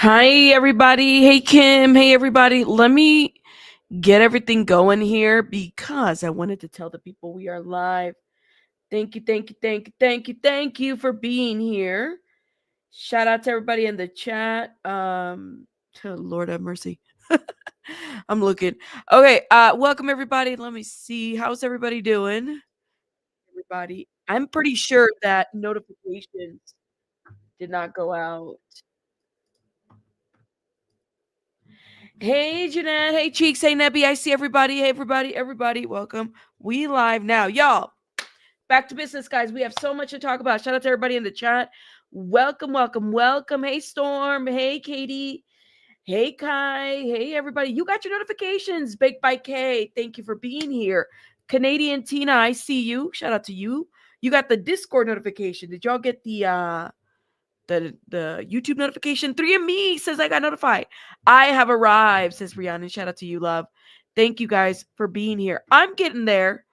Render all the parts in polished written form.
Hi, everybody. Hey, Kim. Hey, everybody. Let me get everything going here because I wanted to tell the people we are live. Thank you, thank you, thank you, thank you, thank you for being here. Shout out to everybody in the chat. Lord have mercy. I'm looking. Okay, welcome everybody. Let me see. How's everybody doing? Everybody. I'm pretty sure that notifications did not go out. Hey, Jeanette. Hey, Cheeks. Hey, Nebby. I see everybody. Hey, everybody. Everybody. Welcome. We live now. Y'all, back to business, guys. We have so much to talk about. Shout out to everybody in the chat. Welcome, welcome, welcome. Hey, Storm. Hey, Katie. Hey, Kai. Hey, everybody. You got your notifications. Baked by K. Thank you for being here. Canadian Tina, I see you. Shout out to you. You got the Discord notification. Did y'all get the YouTube notification? 3 of me says I got notified. I have arrived, says Rihanna. Shout out to you, love. Thank you guys for being here. I'm getting there.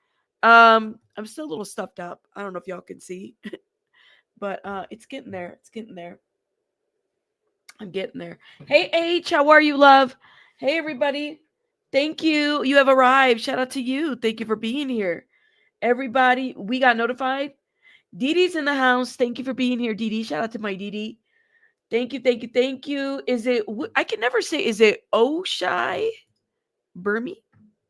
I'm still a little stuffed up. I don't know if y'all can see, but it's getting there. It's getting there. I'm getting there. Hey H, how are you, love? Hey everybody. Thank you. You have arrived. Shout out to you. Thank you for being here. Everybody, we got notified. Diddy's in the house. Thank you for being here, Didi. Shout out to my Didi. Thank you, thank you, thank you. Is it, I can never say, is it Oshai Burmy?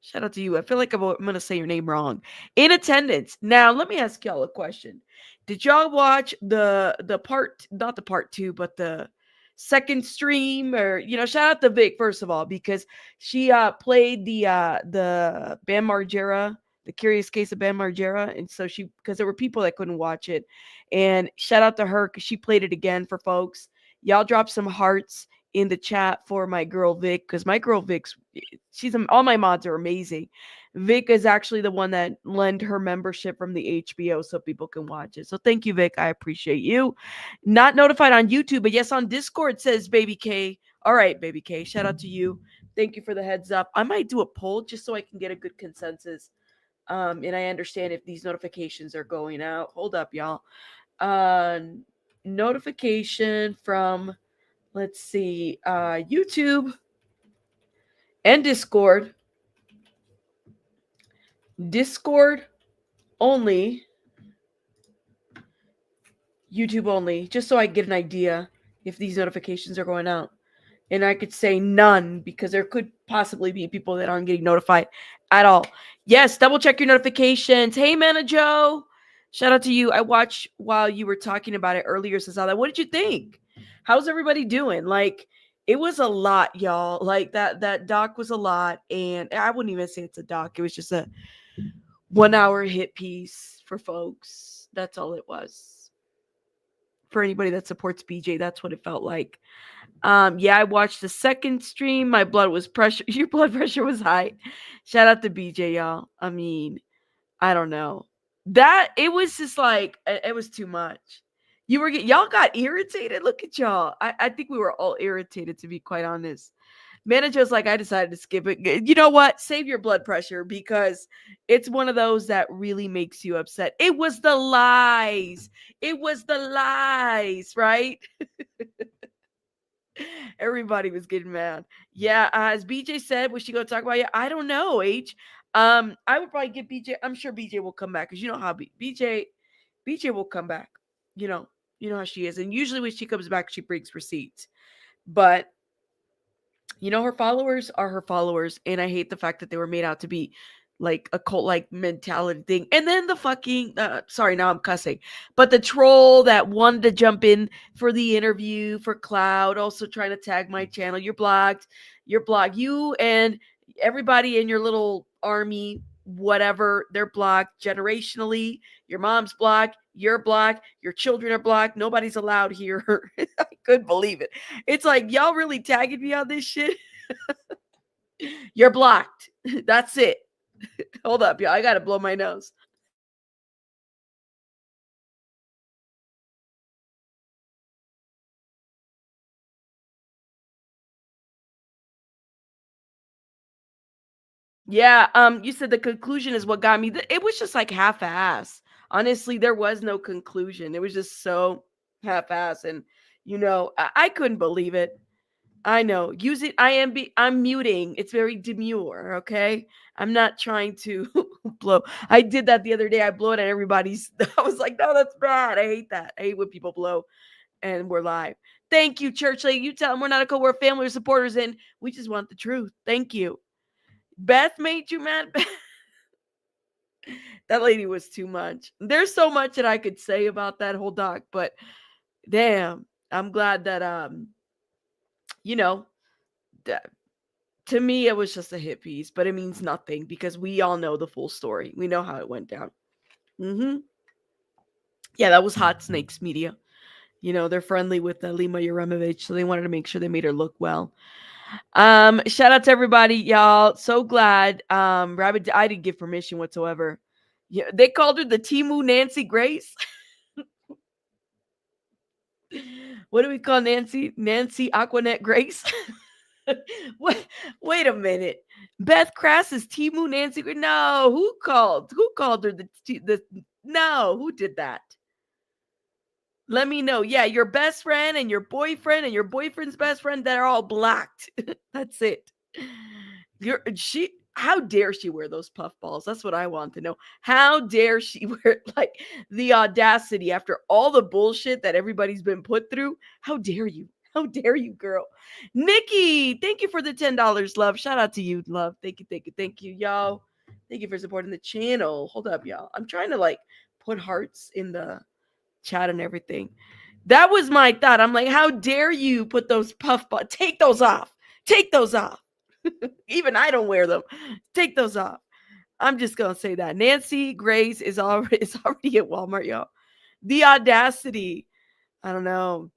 Shout out to you. I feel like I'm going to say your name wrong. In attendance. Now, let me ask y'all a question. Did y'all watch the part, not the part two, but the second stream? Or, shout out to Vic, first of all, because she played the Bam Margera, the Curious Case of Bam Margera. And so because there were people that couldn't watch it. And shout out to her because she played it again for folks. Y'all drop some hearts in the chat for my girl Vic, because my girl Vic's all my mods are amazing. Vic is actually the one that lent her membership from the HBO so people can watch it. So thank you, Vic. I appreciate you. Not notified on YouTube, but yes, on Discord, says Baby K. All right, Baby K. Shout out to you. Thank you for the heads up. I might do a poll just so I can get a good consensus. And I understand if these notifications are going out. Hold up, y'all. Notification from, let's see, YouTube and Discord. Discord only. YouTube only. Just so I get an idea if these notifications are going out. And I could say none because there could possibly be people that aren't getting notified at all. Yes, double check your notifications. Hey, Mana Joe. Shout out to you. I watched while you were talking about it earlier, Sazala. What did you think? How's everybody doing? Like, it was a lot, y'all. Like, that doc was a lot. And I wouldn't even say it's a doc. It was just a 1 hour hit piece for folks. That's all it was. For anybody that supports BJ, that's what it felt like. Yeah, I watched the second stream. My blood was pressure. Your blood pressure was high. Shout out to BJ, y'all. I mean, I don't know. That it was just like it was too much. Y'all got irritated. Look at y'all. I think we were all irritated, to be quite honest. Manager's like, I decided to skip it. You know what? Save your blood pressure because it's one of those that really makes you upset. It was the lies. It was the lies, right? Everybody was getting mad. Yeah, as BJ said, was she going to talk about it? I don't know, H. I would probably get BJ. I'm sure BJ will come back because you know how BJ will come back. You know how she is, and usually when she comes back, she brings receipts. But her followers are her followers, and I hate the fact that they were made out to be like a cult like mentality thing. And then the fucking sorry, now I'm cussing, but the troll that wanted to jump in for the interview for Cloud, also trying to tag my channel. You're blocked. You and everybody in your little army, whatever, they're blocked generationally. Your mom's blocked, you're blocked, your children are blocked, nobody's allowed here. I couldn't believe it. It's like, y'all really tagging me on this shit? You're blocked. That's it. Hold up, y'all. I gotta blow my nose. Yeah, you said the conclusion is what got me. It was just like half-ass. Honestly, there was no conclusion. It was just so half-ass, and I couldn't believe it. I know. Use it. I'm muting. It's very demure. Okay. I'm not trying to blow. I did that the other day. I blew it at everybody's. I was like, no, that's bad. I hate that. I hate when people blow and we're live. Thank you, church lady. You tell them we're not a cult, we're family, we're supporters, and we just want the truth. Thank you. Beth made you mad. That lady was too much. There's so much that I could say about that whole doc, but damn, I'm glad that you know, that, to me it was just a hit piece, but it means nothing because we all know the full story. We know how it went down. Yeah, that was Hot Snakes Media. They're friendly with Lima Yaremovich, so they wanted to make sure they made her look well. Shout out to everybody, y'all. So glad. Rabbit, I didn't give permission whatsoever. Yeah, they called her the Timu Nancy Grace. What do we call Nancy? Nancy Aquanet Grace. Wait a minute. Beth Crass is Timu Nancy Grace. No, who called? Who called her the? No, who did that? Let me know. Yeah, your best friend and your boyfriend's best friend, they're all blocked. That's it. How dare she wear those puffballs? That's what I want to know. How dare she wear like the audacity after all the bullshit that everybody's been put through? How dare you? How dare you, girl? Nikki, thank you for the $10, love. Shout out to you, love. Thank you, y'all. Thank you for supporting the channel. Hold up, y'all. I'm trying to like put hearts in the chat and everything. That was my thought. I'm like, how dare you put those puffballs? Take those off. Take those off. Even I don't wear them. Take those off. I'm just gonna say that Nancy Grace is already at Walmart, y'all. The audacity. I don't know.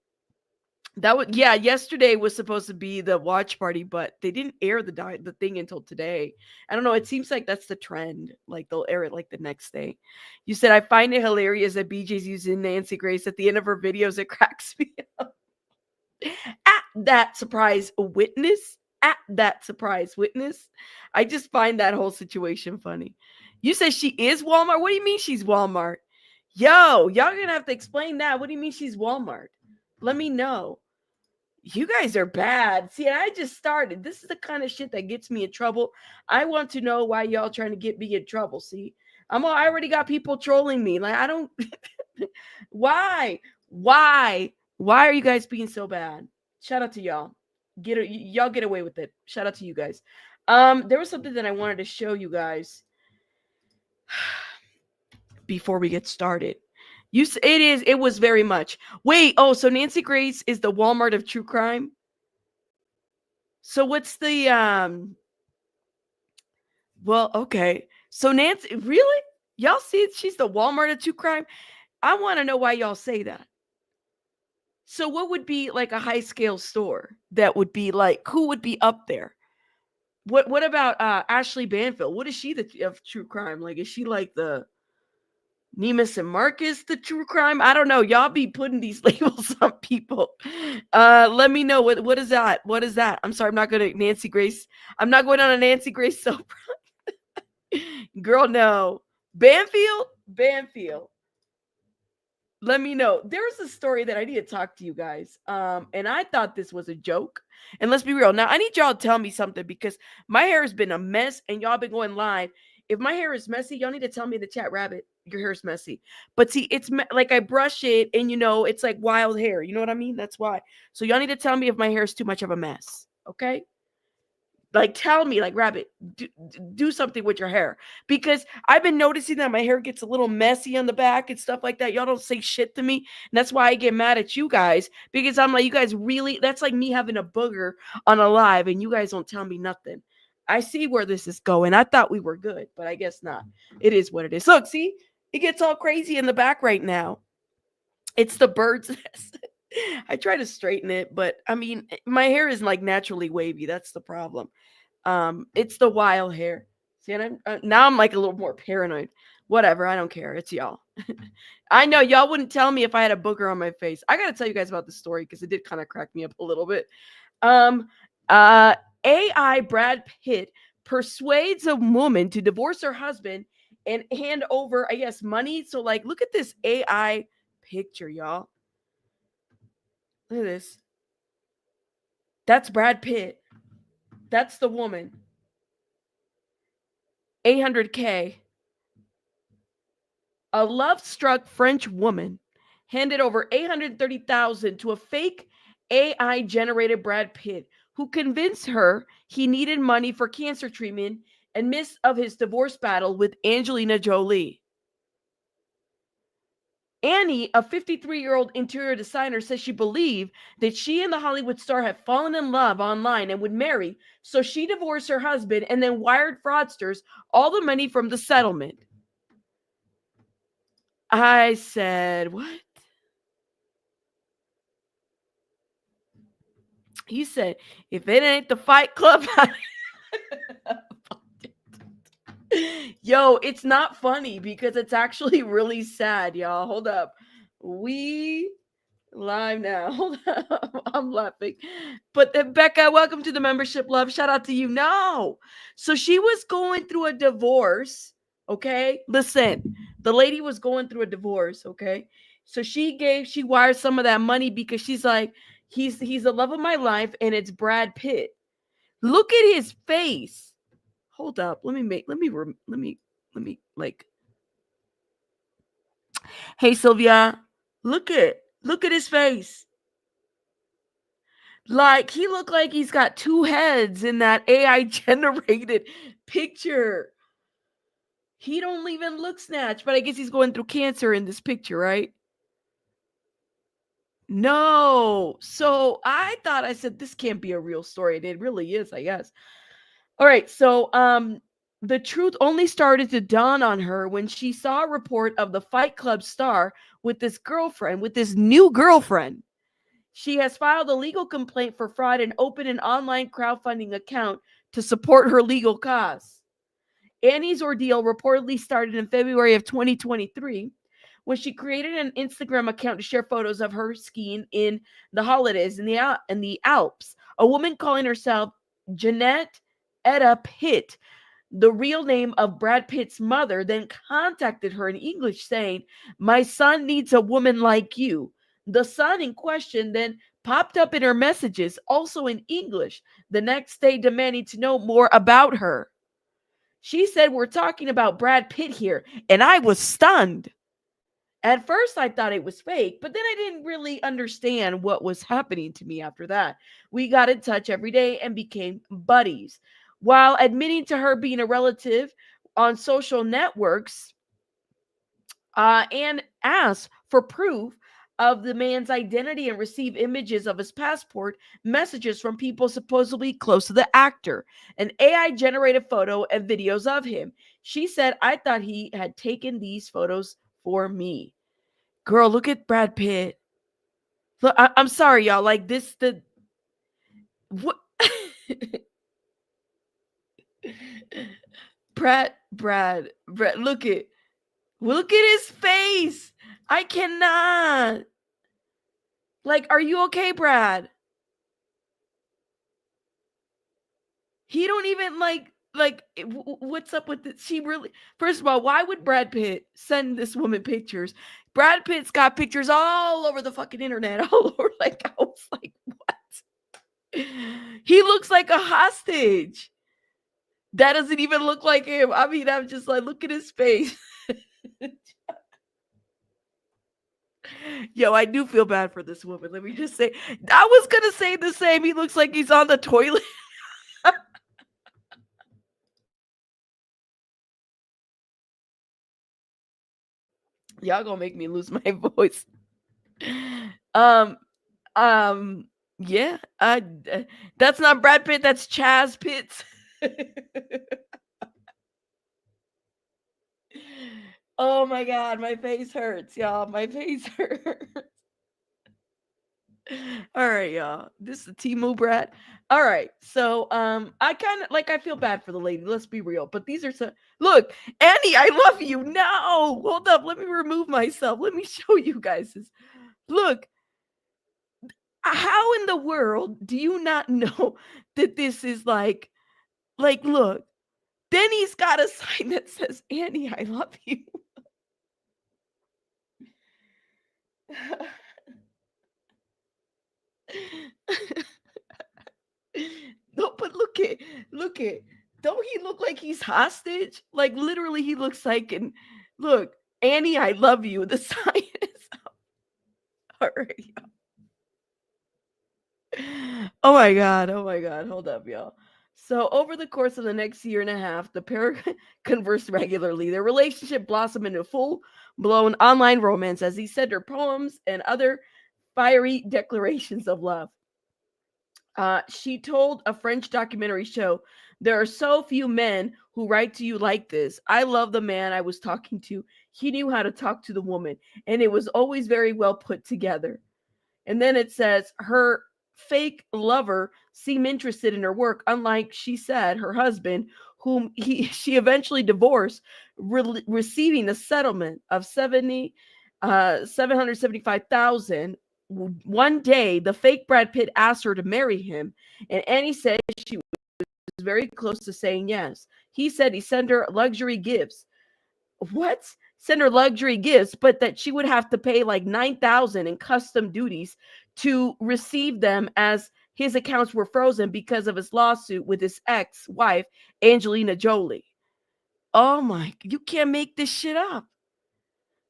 That was yesterday was supposed to be the watch party, but they didn't air the thing until today. I don't know. It seems like that's the trend. Like they'll air it like the next day. You said I find it hilarious that BJ's using Nancy Grace at the end of her videos. It cracks me up. At that surprise witness. I just find that whole situation funny. You say she is Walmart. What do you mean she's Walmart? Yo, y'all gonna have to explain that. What do you mean she's Walmart? Let me know. You guys are bad. See, I just started. This is the kind of shit that gets me in trouble. I want to know why y'all trying to get me in trouble. See, I already got people trolling me. Like, I don't. Why? Why are you guys being so bad? Shout out to y'all. Y'all get away with it. Shout out to you guys. There was something that I wanted to show you guys before we get started. It was very much. Wait, so Nancy Grace is the Walmart of true crime? So what's the well, okay. So Nancy, really? Y'all see she's the Walmart of true crime? I want to know why y'all say that. So what would be like a high scale store that would be like, who would be up there? What about Ashley Banfield? What is she of true crime? Like, is she like the Nemus and Marcus, the true crime? I don't know. Y'all be putting these labels on people. Let me know what is that? What is that? I'm sorry, I'm not going to Nancy Grace. I'm not going on a Nancy Grace soap. Girl, no. Banfield. Let me know. There's a story that I need to talk to you guys. And I thought this was a joke. And let's be real. Now, I need y'all to tell me something because my hair has been a mess and y'all been going live. If my hair is messy, y'all need to tell me in the chat, Rabbit, your hair is messy. But see, it's like I brush it and, it's like wild hair. You know what I mean? That's why. So y'all need to tell me if my hair is too much of a mess. Okay? Like, tell me, like, Rabbit, do something with your hair. Because I've been noticing that my hair gets a little messy on the back and stuff like that. Y'all don't say shit to me. And that's why I get mad at you guys. Because I'm like, you guys really, that's like me having a booger on a live and you guys don't tell me nothing. I see where this is going. I thought we were good, but I guess not. It is what it is. Look, see? It gets all crazy in the back right now. It's the bird's nest. I try to straighten it, but I mean, my hair is like naturally wavy. That's the problem. It's the wild hair. See, and now I'm like a little more paranoid. Whatever, I don't care. It's y'all. I know y'all wouldn't tell me if I had a booger on my face. I gotta tell you guys about the story because it did kind of crack me up a little bit. AI Brad Pitt persuades a woman to divorce her husband and hand over, I guess, money. So, like, look at this AI picture, y'all. Look at this. That's Brad Pitt. That's the woman. 800K. A love-struck French woman handed over 830,000 to a fake AI generated Brad Pitt who convinced her he needed money for cancer treatment and midst of his divorce battle with Angelina Jolie. Annie, a 53-year-old interior designer, says she believed that she and the Hollywood star had fallen in love online and would marry, so she divorced her husband and then wired fraudsters all the money from the settlement. I said, what? He said, if it ain't the Fight Club. Yo, it's not funny because it's actually really sad, y'all. Hold up. We live now. Hold up. I'm laughing. But Becca, welcome to the membership, love. Shout out to you. No. So she was going through a divorce. Okay. Listen, the lady was going through a divorce. Okay. So she wired some of that money because she's like, he's the love of my life, and it's Brad Pitt. Look at his face. Hold up. Let me like, hey Sylvia, look at his face. Like, he looked like he's got two heads in that AI generated picture. He don't even look snatched, but I guess he's going through cancer in this picture, right? No. So I said this can't be a real story. And it really is, I guess. All right. So the truth only started to dawn on her when she saw a report of the Fight Club star with this new girlfriend. She has filed a legal complaint for fraud and opened an online crowdfunding account to support her legal cause. Annie's ordeal reportedly started in February of 2023 when she created an Instagram account to share photos of her skiing in the holidays in the Alps. A woman calling herself Jeanette Etta Pitt, the real name of Brad Pitt's mother, then contacted her in English saying, "My son needs a woman like you." The son in question then popped up in her messages, also in English, the next day demanding to know more about her. She said, "We're talking about Brad Pitt here," and I was stunned. At first, I thought it was fake, but then I didn't really understand what was happening to me after that. We got in touch every day and became buddies. While admitting to her being a relative on social networks, and asked for proof of the man's identity and received images of his passport, messages from people supposedly close to the actor, an AI generated photo and videos of him. She said, "I thought he had taken these photos for me." Girl, look at Brad Pitt. Look, I'm sorry, y'all. Like this, what? Brad, look at his face. I cannot. Like, are you okay, Brad? He don't even what's up with this? She really, first of all, why would Brad Pitt send this woman pictures? Brad Pitt's got pictures all over the fucking internet, all over. Like, I was like, what? He looks like a hostage. That doesn't even look like him. I mean, I'm just like, look at his face. Yo, I do feel bad for this woman. Let me just say, I was gonna say the same. He looks like he's on the toilet. Y'all gonna make me lose my voice. Um, yeah. That's not Brad Pitt. That's Chaz Pitts. Oh my god, my face hurts, y'all. My face hurts. All right, y'all. This is Timu Brad. All right. So I kind of like, I feel bad for the lady. Let's be real. But these are some, look, Annie, I love you. No, hold up. Let me remove myself. Let me show you guys this. Look, how in the world do you not know that this is like look, then he's got a sign that says, "Annie, I love you." look it. Don't he look like he's hostage? Like literally, he looks like. And look, Annie, I love you. The sign is already. Oh my god. Oh my god. Hold up, y'all. So over the course of the next year and a half, the pair conversed regularly. Their relationship blossomed into full-blown online romance as he sent her poems and other fiery declarations of love. She told a French documentary show, "There are so few men who write to you like this. I love the man I was talking to. He knew how to talk to the woman, and it was always very well put together." And then it says her fake lover seemed interested in her work, unlike, she said, her husband, whom she eventually divorced, receiving a settlement of 775,000. One day, the fake Brad Pitt asked her to marry him, and Annie said she was very close to saying yes. He said he sent her luxury gifts. What? Send her luxury gifts, but that she would have to pay like 9,000 in custom duties to receive them, as his accounts were frozen because of his lawsuit with his ex-wife, Angelina Jolie. Oh my, you can't make this shit up.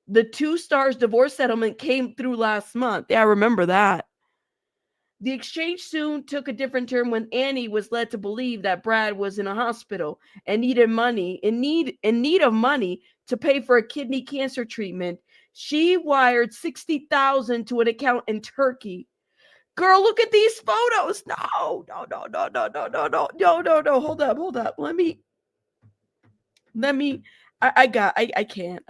The two stars divorce settlement came through last month. Yeah, I remember that. The exchange soon took a different turn when Annie was led to believe that Brad was in a hospital and needed money, in need of money to pay for a kidney cancer treatment. She wired 60,000 to an account in Turkey. Girl, look at these photos. No. Hold up. I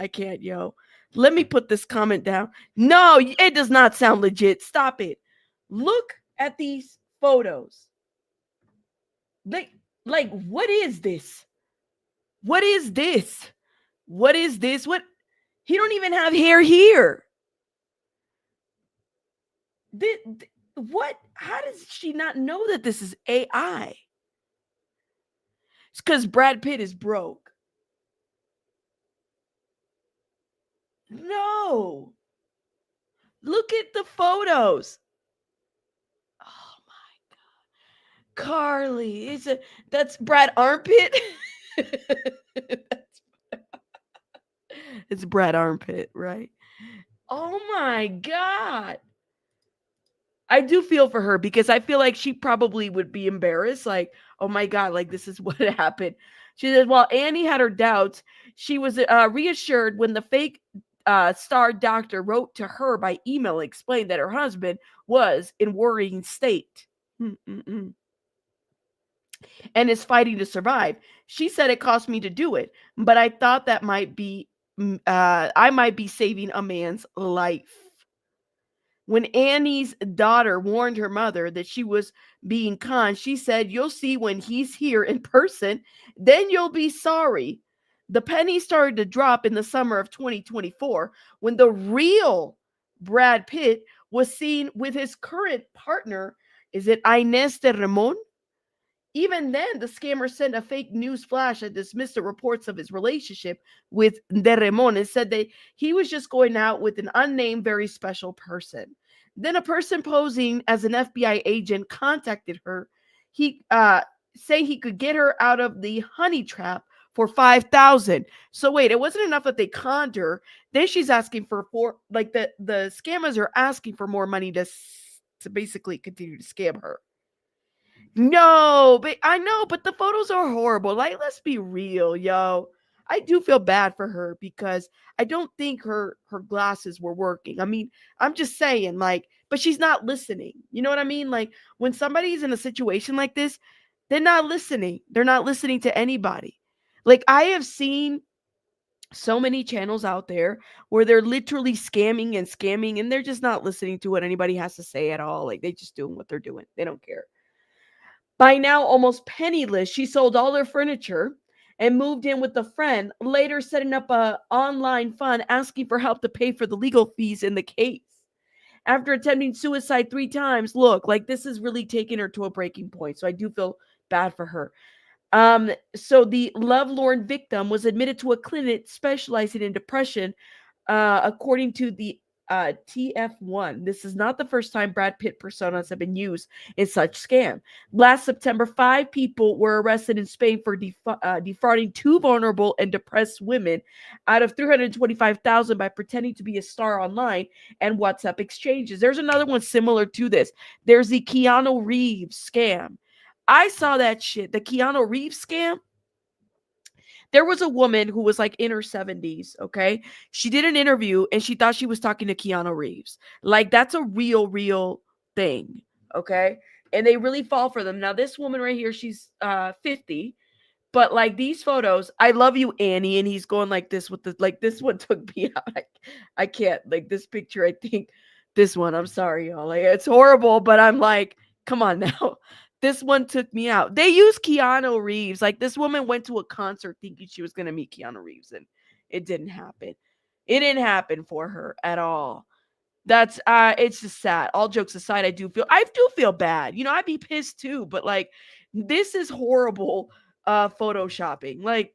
can't, yo. Let me put this comment down. No, it does not sound legit. Stop it. Look at these photos. Like, what is this? What is this? What is this? What? He don't even have hair here. What? How does she not know that this is AI? It's because Brad Pitt is broke. No. Look at the photos. Oh my god. Carly. That's Brad Armpit. It's Brad Armpit, right? Oh my god. I do feel for her because I feel like she probably would be embarrassed. Like, oh my God, like this is what happened. She says, while Annie had her doubts, she was reassured when the fake star doctor wrote to her by email and explained that her husband was in worrying state. And is fighting to survive. She said it cost me to do it, but I thought that I might be saving a man's life. When Annie's daughter warned her mother that she was being conned, she said, "You'll see when he's here in person, then you'll be sorry." The penny started to drop in the summer of 2024 when the real Brad Pitt was seen with his current partner. Is it Inés de Ramon? Even then, the scammer sent a fake news flash that dismissed the reports of his relationship with De Ramon and said that he was just going out with an unnamed, very special person. Then a person posing as an FBI agent contacted her. He saying he could get her out of the honey trap for 5,000. So wait, it wasn't enough that they conned her. Then she's asking for like the scammers are asking for more money to basically continue to scam her. No, but I know, but the photos are horrible. Like, let's be real, yo. I do feel bad for her because I don't think her glasses were working. I mean, I'm just saying, like, but she's not listening. You know what I mean? Like, when somebody's in a situation like this, they're not listening. They're not listening to anybody. Like, I have seen so many channels out there where they're literally scamming, and they're just not listening to what anybody has to say at all. Like, they just doing what they're doing. They don't care. By now almost penniless, she sold all her furniture and moved in with a friend, later setting up a online fund asking for help to pay for the legal fees in the case. After attempting suicide 3 times, look, like this is really taking her to a breaking point. So I do feel bad for her. So the lovelorn victim was admitted to a clinic specializing in depression, according to the TF1. This is not the first time Brad Pitt personas have been used in such scam. Last September, 5 people were arrested in Spain for defrauding 2 vulnerable and depressed women out of 325,000 by pretending to be a star online and WhatsApp exchanges. There's another one similar to this. There's the Keanu Reeves scam. I saw that shit. The Keanu Reeves scam. There was a woman who was like in her 70s, okay? She did an interview and she thought she was talking to Keanu Reeves. Like, that's a real thing, okay? And they really fall for them. Now, this woman right here, she's 50, but like these photos, I love you, Annie, and he's going like this with the, like, this one took me out. I can't, like, this picture, I think this one, I'm sorry, y'all. Like, it's horrible, but I'm like, come on now. This one took me out. They use Keanu Reeves. Like, this woman went to a concert thinking she was going to meet Keanu Reeves, and it didn't happen. It didn't happen for her at all. That's it's just sad. All jokes aside, I do feel bad. You know, I'd be pissed too, but like, this is horrible photoshopping. Like,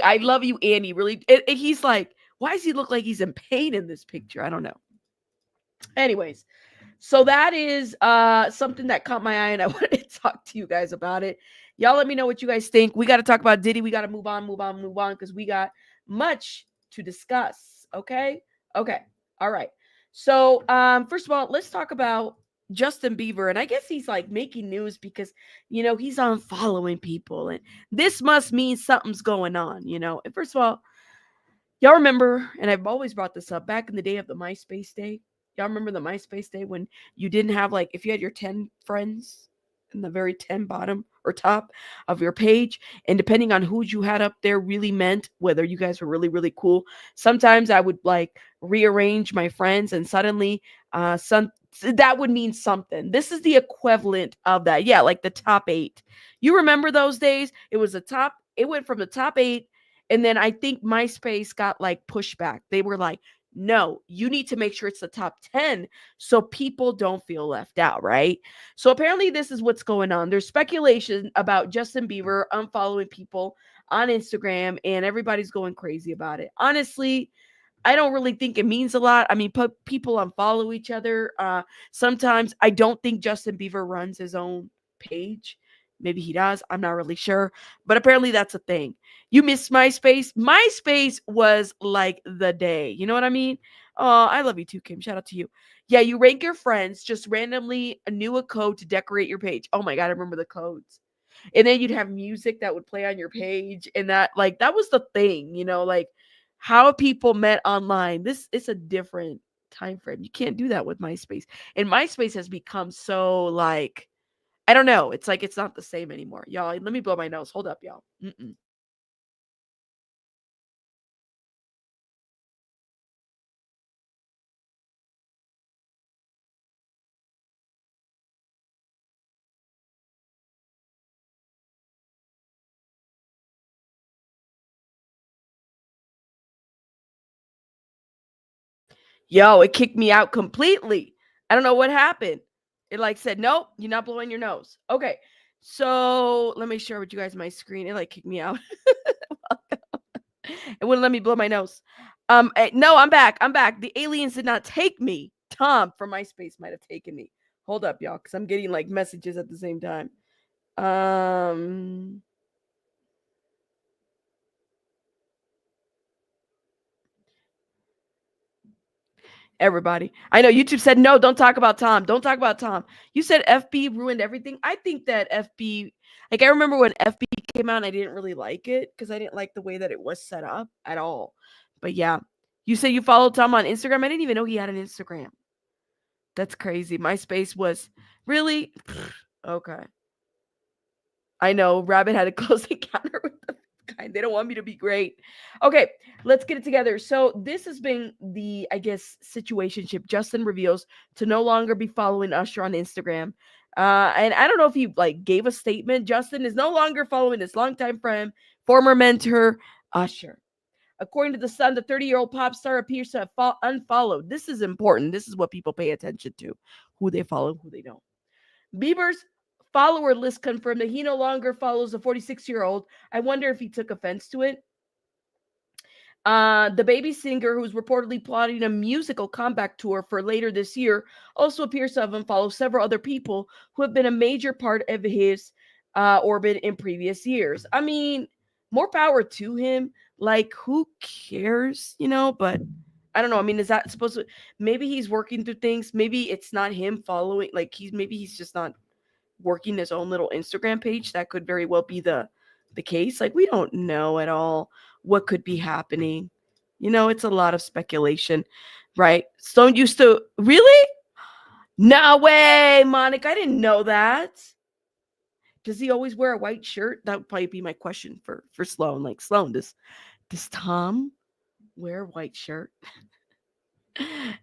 I love you, Andy. Really, he's like, why does he look like he's in pain in this picture? I don't know. Anyways, so that is something that caught my eye, and I wanted to talk to you guys about it. Y'all let me know what you guys think. We got to talk about Diddy. We got to move on, because we got much to discuss. Okay? Okay. All right. So, first of all, let's talk about Justin Bieber. And I guess he's like making news because, you know, he's unfollowing people. And this must mean something's going on, you know. And first of all, y'all remember, and I've always brought this up, back in the day of the MySpace day. Y'all remember the MySpace day when you didn't have, like, if you had your 10 friends in the very 10 bottom or top of your page, and depending on who you had up there really meant whether you guys were really cool. Sometimes I would like rearrange my friends and suddenly that would mean something. This is the equivalent of that. Yeah, like the top 8. You remember those days? It went from the top 8, and then I think MySpace got like pushback. They were like, no, you need to make sure it's the top 10 so people don't feel left out, right? So apparently this is what's going on. There's speculation about Justin Bieber unfollowing people on Instagram, and everybody's going crazy about it. Honestly, I don't really think it means a lot. I mean, people unfollow each other. Sometimes I don't think Justin Bieber runs his own page. Maybe he does. I'm not really sure. But apparently that's a thing. You miss MySpace? MySpace was like the day. You know what I mean? Oh, I love you too, Kim. Shout out to you. Yeah, you rank your friends, just randomly knew a code to decorate your page. Oh my God, I remember the codes. And then you'd have music that would play on your page. And that was the thing, you know, like how people met online. This is a different time frame. You can't do that with MySpace. And MySpace has become so like, I don't know. It's like it's not the same anymore. Y'all, let me blow my nose. Hold up, y'all. Yo, it kicked me out completely. I don't know what happened. It like said, nope, you're not blowing your nose. Okay. So let me share with you guys my screen. It like kicked me out. It wouldn't let me blow my nose. No, I'm back. I'm back. The aliens did not take me. Tom from MySpace might have taken me. Hold up, y'all, because I'm getting like messages at the same time. Everybody. I know YouTube said, no, don't talk about Tom. Don't talk about Tom. You said FB ruined everything. I think that FB, like, I remember when FB came out, and I didn't really like it because I didn't like the way that it was set up at all. But yeah, you said you followed Tom on Instagram. I didn't even know he had an Instagram. That's crazy. MySpace was really okay. I know Rabbit had a close encounter with the kind. They don't want me to be great. Okay, let's get it together. So this has been the, I guess, situationship. Justin reveals to no longer be following Usher on Instagram. And I don't know if he like gave a statement. Justin is no longer following his longtime friend, former mentor, Usher. According to The Sun, the 30-year-old pop star appears to have unfollowed. This is important. This is what people pay attention to, who they follow, who they don't. Bieber's follower list confirmed that he no longer follows the 46-year-old. I wonder if he took offense to it. The baby singer, who's reportedly plotting a musical comeback tour for later this year, also appears to have unfollowed several other people who have been a major part of his orbit in previous years. I mean, more power to him. Like, who cares, you know? But I don't know. I mean, is that supposed to? Maybe he's working through things. Maybe it's not him following. Like, he's just not working his own little Instagram page. That could very well be the case. Like, we don't know at all what could be happening. You know, it's a lot of speculation, right? Stone used to really? No way, Monica. I didn't know that. Does he always wear a white shirt? That would probably be my question for Sloan. Like, Sloan, does Tom wear a white shirt?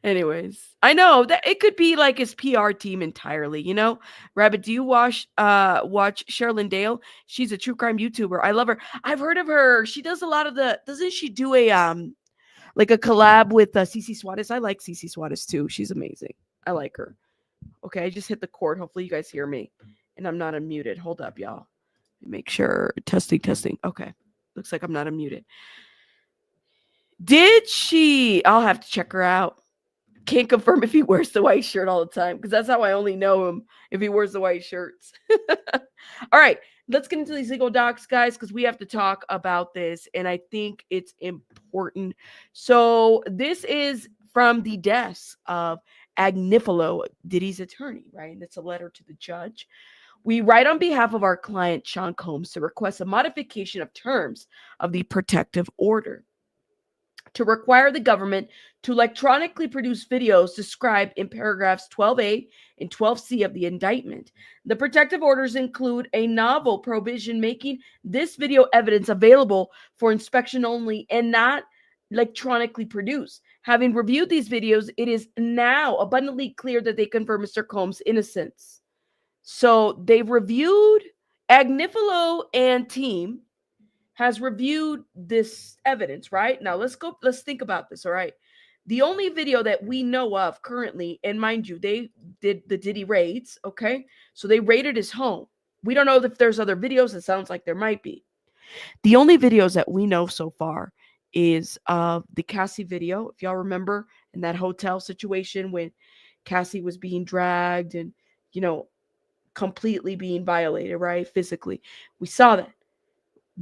Anyways, I know that it could be like his PR team entirely, you know? Rabbit, do you watch Sherilyn Dale? She's a true crime YouTuber. I love her. I've heard of her. She does a lot of doesn't she do a like a collab with Cece Suarez? I like Cece Suarez too. She's amazing. I like her. Okay, I just hit the cord. Hopefully you guys hear me. And I'm not unmuted. Hold up, y'all. Make sure. Testing. Okay. Looks like I'm not unmuted. Did she? I'll have to check her out. Can't confirm if he wears the white shirt all the time, because that's how I only know him, if he wears the white shirts. All right, let's get into these legal docs, guys, because we have to talk about this, and I think it's important. So this is from the desk of Agnifilo, Diddy's attorney, right? And it's a letter to the judge. We write on behalf of our client, Sean Combs, to request a modification of terms of the protective order to require the government to electronically produce videos described in paragraphs 12A and 12C of the indictment. The protective orders include a novel provision making this video evidence available for inspection only and not electronically produced. Having reviewed these videos, it is now abundantly clear that they confirm Mr. Combs' innocence. So they've reviewed Agnifilo and team has reviewed this evidence, right? Now let's think about this, all right? The only video that we know of currently, and mind you, they did the Diddy raids, okay? So they raided his home. We don't know if there's other videos. It sounds like there might be. The only videos that we know so far is the Cassie video. If y'all remember in that hotel situation when Cassie was being dragged and, you know, completely being violated, right? Physically. We saw that.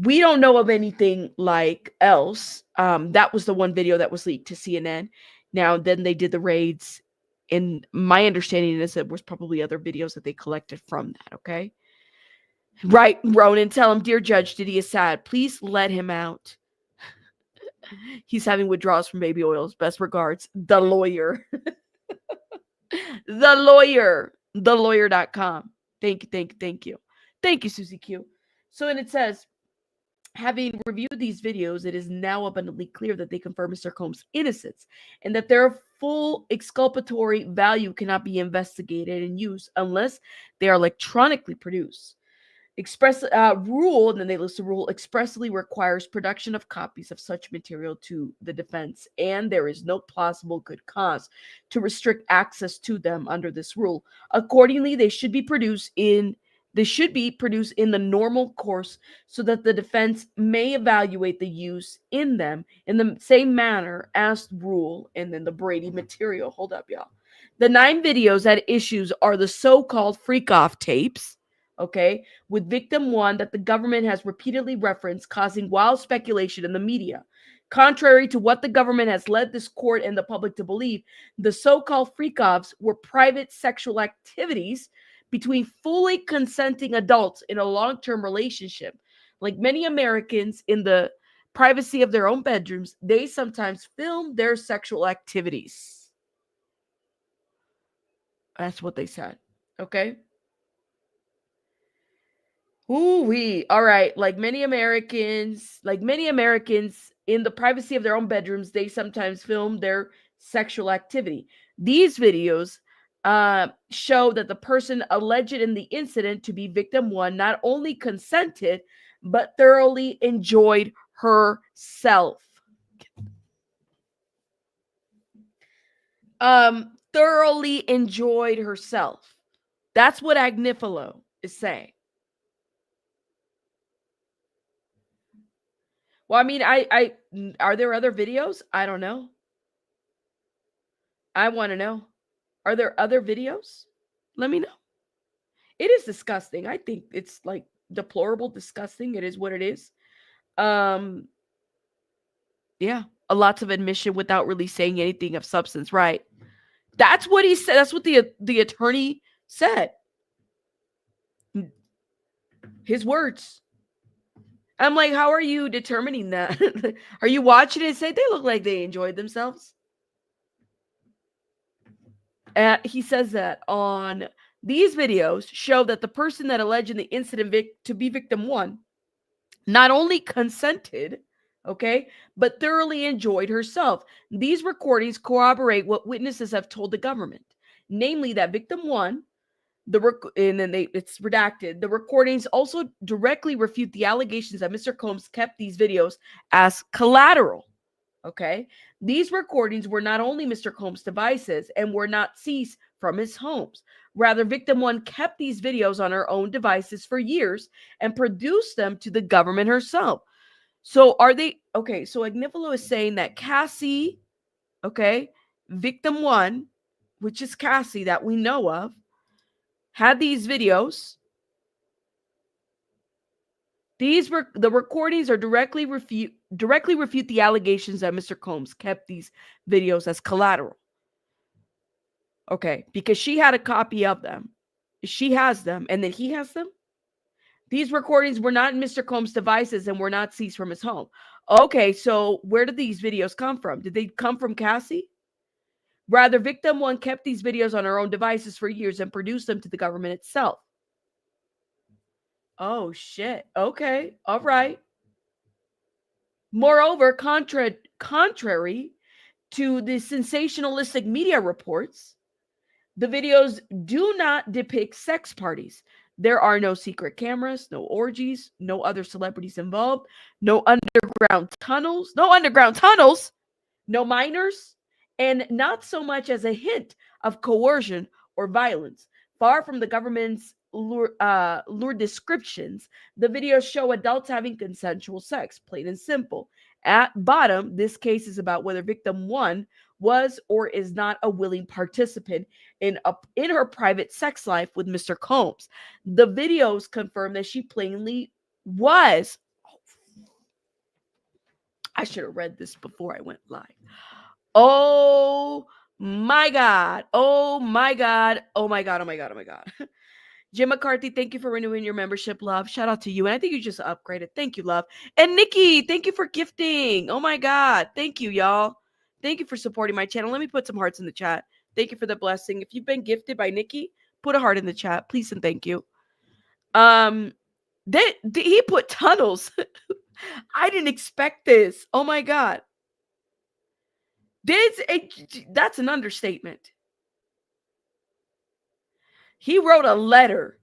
We don't know of anything like else. That was the one video that was leaked to CNN. Now, then they did the raids, and my understanding is that was probably other videos that they collected from that, okay? Right, Ronan, tell him, dear Judge, Diddy is sad. Please let him out. He's having withdrawals from baby oils. Best regards, the lawyer. The lawyer. TheLawyer.com. Thank you. Thank you, Susie Q. So, and it says, having reviewed these videos, it is now abundantly clear that they confirm Mr. Combs' innocence and that their full exculpatory value cannot be investigated and used unless they are electronically produced. Rule, and then they list the rule, expressly requires production of copies of such material to the defense, and there is no plausible good cause to restrict access to them under this rule. Accordingly, they should be produced in the normal course so that the defense may evaluate the use in them in the same manner as rule and then the Brady material. Hold up, y'all. The 9 videos at issues are the so-called freak-off tapes, okay, with victim 1 that the government has repeatedly referenced, causing wild speculation in the media. Contrary to what the government has led this court and the public to believe, the so-called freak-offs were private sexual activities between fully consenting adults in a long-term relationship. Like many Americans in the privacy of their own bedrooms, they sometimes film their sexual activities. That's what they said. Okay. Ooh-wee. All right. Like many Americans in the privacy of their own bedrooms, they sometimes film their sexual activity. These videos show that the person alleged in the incident to be victim 1 not only consented, but thoroughly enjoyed herself. Thoroughly enjoyed herself. That's what Agnifilo is saying. Well, I mean, Are there other videos? I don't know. I want to know. Are there other videos? Let me know. It is disgusting. I think it's like deplorable, disgusting. It is what it is. Um, yeah, a lots of admission without really saying anything of substance, right? That's what he said. That's what the attorney said. His words. I'm like, how are you determining that? Are you watching it and say they look like they enjoyed themselves? He says that on these videos show that the person that alleged in the incident to be victim one not only consented, okay, but thoroughly enjoyed herself. These recordings corroborate what witnesses have told the government, namely that victim one, and then it's redacted. The recordings also directly refute the allegations that Mr. Combs kept these videos as collateral. Okay, these recordings were not only Mr. Combs' devices and were not seized from his homes. Rather, victim one kept these videos on her own devices for years and produced them to the government herself. So are they okay? So Agnifilo is saying that Cassie, okay, victim one, which is Cassie that we know of, had these videos. These were the recordings are directly refute the allegations that Mr. Combs kept these videos as collateral. Okay, because she had a copy of them. She has them, and then he has them. These recordings were not in Mr. Combs' devices and were not seized from his home. Okay, so where did these videos come from? Did they come from Cassie? Rather, victim one kept these videos on her own devices for years and produced them to the government itself. Oh, shit. Okay. All right. Moreover, contrary to the sensationalistic media reports, the videos do not depict sex parties. There are no secret cameras, no orgies, no other celebrities involved, no underground tunnels, no minors, and not so much as a hint of coercion or violence. Far from the government's lurid descriptions, the videos show adults having consensual sex, plain and simple. At bottom, this case is about whether victim one was or is not a willing participant in her private sex life with Mr. Combs. The videos confirm that she plainly was. I should have read this before I went live. Oh my God. Oh my God. Oh my God. Oh my God. Oh my God. Jim McCarthy, thank you for renewing your membership, love. Shout out to you. And I think you just upgraded. Thank you, love. And Nikki, thank you for gifting. Oh my God. Thank you, y'all. Thank you for supporting my channel. Let me put some hearts in the chat. Thank you for the blessing. If you've been gifted by Nikki, put a heart in the chat, please and thank you. He put tunnels. I didn't expect this. Oh my God. That's an understatement. He wrote a letter.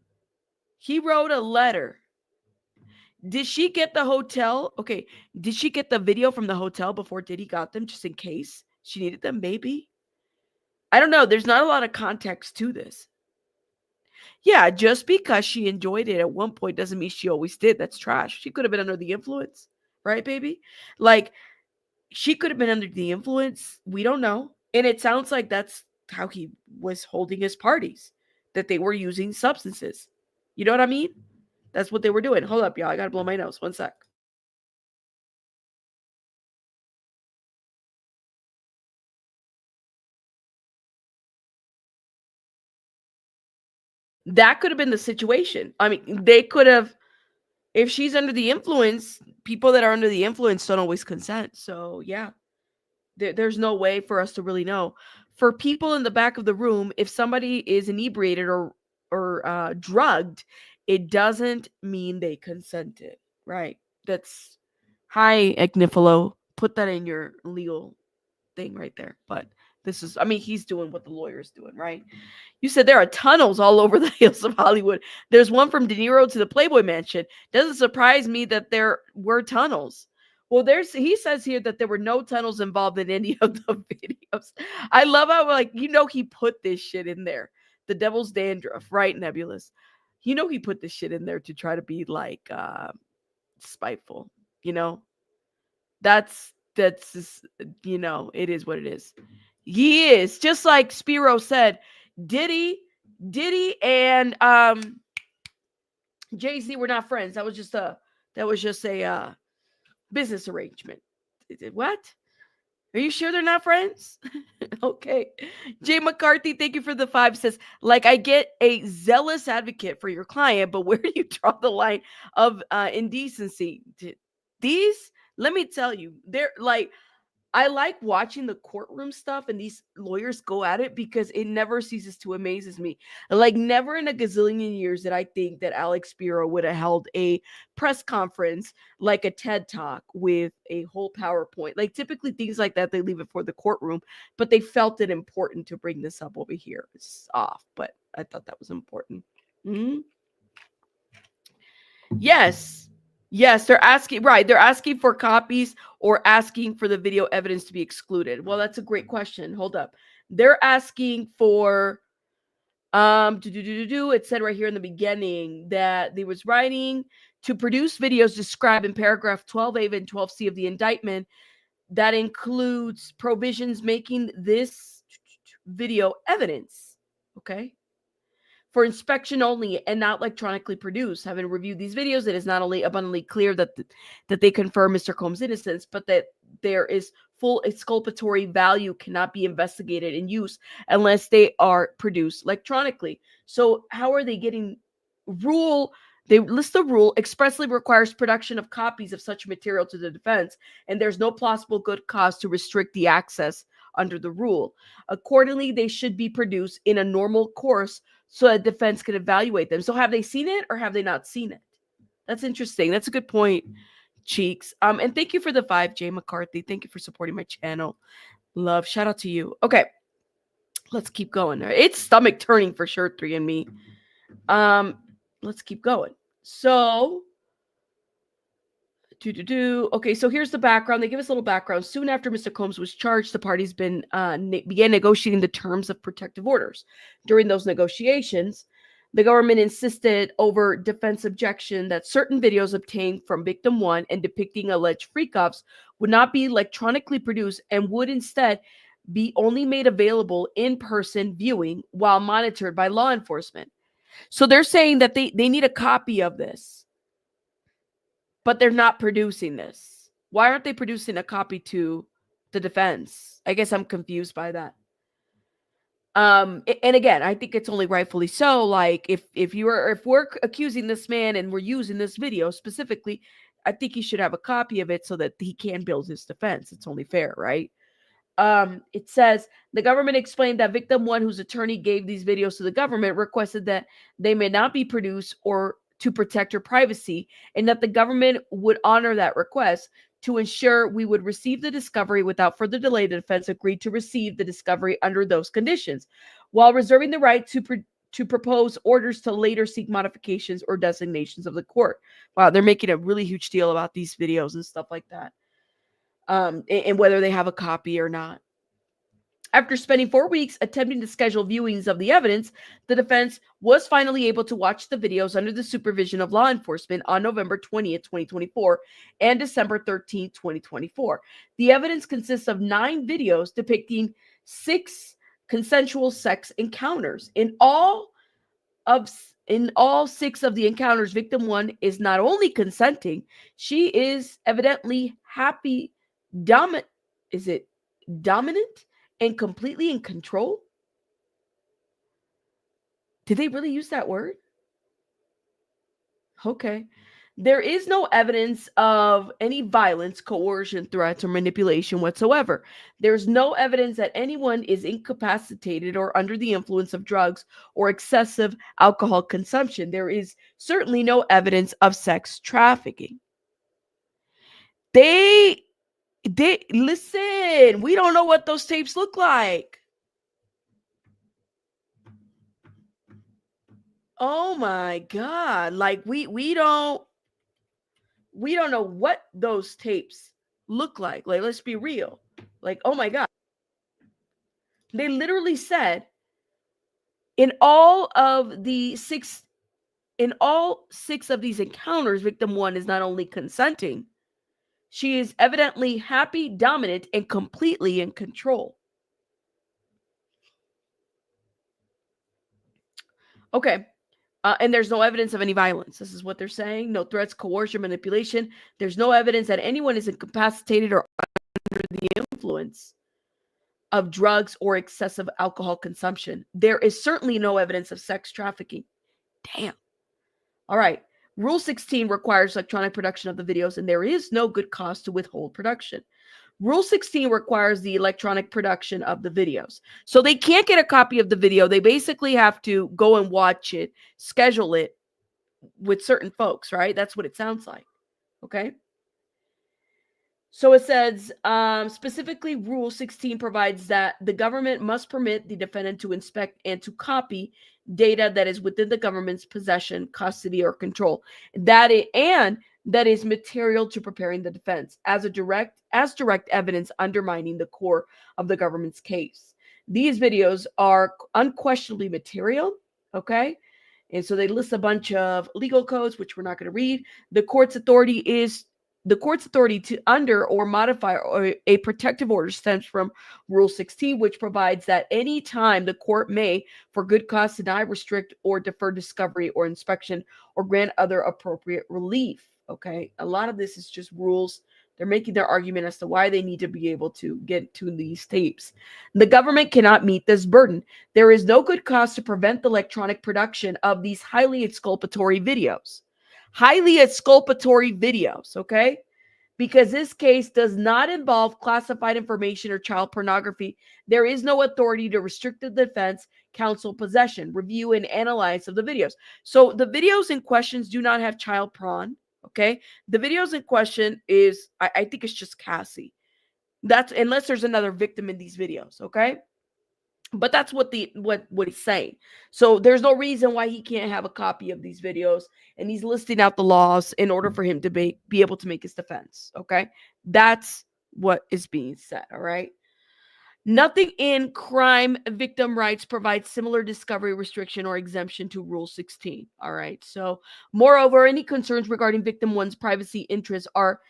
Did she get the hotel? Okay. Did she get the video from the hotel before Diddy got them just in case she needed them? Maybe. I don't know. There's not a lot of context to this. Yeah, just because she enjoyed it at one point doesn't mean she always did. That's trash. She could have been under the influence. Right, baby? Like, she could have been under the influence. We don't know. And it sounds like that's how he was holding his parties, that they were using substances. You know what I mean? That's what they were doing. Hold up, y'all. I got to blow my nose. 1 sec. That could have been the situation. I mean, they could have, if she's under the influence, people that are under the influence don't always consent. So, yeah. There's no way for us to really know. For people in the back of the room, if somebody is inebriated or drugged, it doesn't mean they consented, right? That's hi, Agnifilo. Put that in your legal thing right there. But this is, I mean, he's doing what the lawyer's doing, right? You said there are tunnels all over the hills of Hollywood. There's one from De Niro to the Playboy Mansion. Doesn't surprise me that there were tunnels. Well, he says here that there were no tunnels involved in any of the videos. I love how, like, he put this shit in there. The devil's dandruff, right, Nebulous? He put this shit in there to try to be like spiteful, you know? That's that's just, it is what it is. He is, just like Spiro said, Diddy and Jay-Z were not friends. That was just a business arrangement. What? Are you sure they're not friends? Okay. Jay McCarthy, thank you for the 5. Says, like, I get a zealous advocate for your client, but where do you draw the line of indecency? These, let me tell you, they're like, I like watching the courtroom stuff and these lawyers go at it because it never ceases to amazes me. Like, never in a gazillion years did I think that Alex Spiro would have held a press conference like a TED Talk with a whole PowerPoint. Like, typically things like that, they leave it for the courtroom, but they felt it important to bring this up over here. It's off, but I thought that was important. Mm-hmm. Yes. Yes, they're asking, right. They're asking for copies or asking for the video evidence to be excluded. Well, that's a great question. Hold up. They're asking for it said right here in the beginning that they was writing to produce videos described in paragraph 12A and 12C of the indictment that includes provisions making this video evidence. Okay. For inspection only and not electronically produced. Having reviewed these videos, it is not only abundantly clear that they confirm Mr. Combs' innocence, but that there is full exculpatory value cannot be investigated and used unless they are produced electronically. So how are they getting rule? They list the rule expressly requires production of copies of such material to the defense, and there's no plausible good cause to restrict the access under the rule. Accordingly, they should be produced in a normal course so that defense can evaluate them. So have they seen it or have they not seen it? That's interesting. That's a good point, Cheeks. And thank you for the 5, Jay McCarthy. Thank you for supporting my channel. Love. Shout out to you. Okay. Let's keep going. It's stomach turning for sure, 3andMe. Let's keep going. So okay, so here's the background. They give us a little background. Soon after Mr. Combs was charged, the parties began negotiating the terms of protective orders. During those negotiations, the government insisted over defense objection that certain videos obtained from victim 1 and depicting alleged freak-offs would not be electronically produced and would instead be only made available in-person viewing while monitored by law enforcement. So they're saying that they need a copy of this, but they're not producing this. Why aren't they producing a copy to the defense? I guess I'm confused by that. And again, I think it's only rightfully so. Like, if we're accusing this man and we're using this video specifically, I think he should have a copy of it so that he can build his defense. It's only fair, right? It says the government explained that victim 1, whose attorney gave these videos to the government, requested that they may not be produced or to protect her privacy, and that the government would honor that request. To ensure we would receive the discovery without further delay, the defense agreed to receive the discovery under those conditions, while reserving the right to propose orders to later seek modifications or designations of the court. Wow, they're making a really huge deal about these videos and stuff like that, and whether they have a copy or not. After spending 4 weeks attempting to schedule viewings of the evidence, the defense was finally able to watch the videos under the supervision of law enforcement on November 20th, 2024 and December 13th, 2024. The evidence consists of 9 videos depicting 6 consensual sex encounters. In all 6 of the encounters, victim 1 is not only consenting, she is evidently happy, dominant and completely in control? Did they really use that word? Okay. There is no evidence of any violence, coercion, threats, or manipulation whatsoever. There's no evidence that anyone is incapacitated or under the influence of drugs or excessive alcohol consumption. There is certainly no evidence of sex trafficking. They listen, we don't know what those tapes look like. Oh my God. Like we don't know what those tapes look like. Like, let's be real. Like, oh my God. They literally said in all 6 of these encounters, victim 1 is not only consenting, She is evidently happy, dominant, and completely in control. Okay. And there's no evidence of any violence. This is what they're saying. No threats, coercion, manipulation. There's no evidence that anyone is incapacitated or under the influence of drugs or excessive alcohol consumption. There is certainly no evidence of sex trafficking. Damn. All right. Rule 16 requires electronic production of the videos, and there is no good cause to withhold production. Rule 16 requires the electronic production of the videos. So they can't get a copy of the video. They basically have to go and watch it, schedule it with certain folks, right? That's what it sounds like. Okay. So it says, specifically, Rule 16 provides that the government must permit the defendant to inspect and to copy data that is within the government's possession, custody, or control. That is material to preparing the defense as direct evidence undermining the core of the government's case. These videos are unquestionably material. Okay. And so they list a bunch of legal codes, which we're not going to read. The court's authority to under or modify a protective order stems from Rule 16, which provides that any time the court may, for good cause, deny, restrict, or defer discovery or inspection or grant other appropriate relief. Okay. A lot of this is just rules. They're making their argument as to why they need to be able to get to these tapes. The government cannot meet this burden. There is no good cause to prevent the electronic production of these highly exculpatory videos. Highly exculpatory videos, okay? Because this case does not involve classified information or child pornography. There is no authority to restrict the defense counsel possession, review, and analyze of the videos. So the videos in questions do not have child porn. Okay, the videos in question is, I think it's just Cassie. That's unless there's another victim in these videos. Okay, but that's what he's saying. So there's no reason why he can't have a copy of these videos, and he's listing out the laws in order for him to be able to make his defense. Okay, that's what is being said. All right. Nothing in crime victim rights provides similar discovery restriction or exemption to Rule 16. All right. So, moreover, any concerns regarding victim one's privacy interests are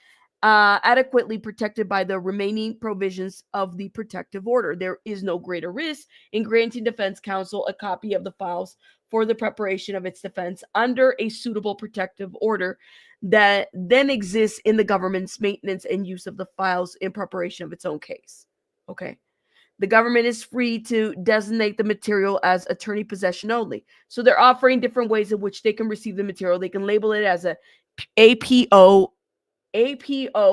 adequately protected by the remaining provisions of the protective order. There is no greater risk in granting defense counsel a copy of the files for the preparation of its defense under a suitable protective order that then exists in the government's maintenance and use of the files in preparation of its own case. Okay. The government is free to designate the material as attorney possession only. So they're offering different ways in which they can receive the material. They can label it as a APO,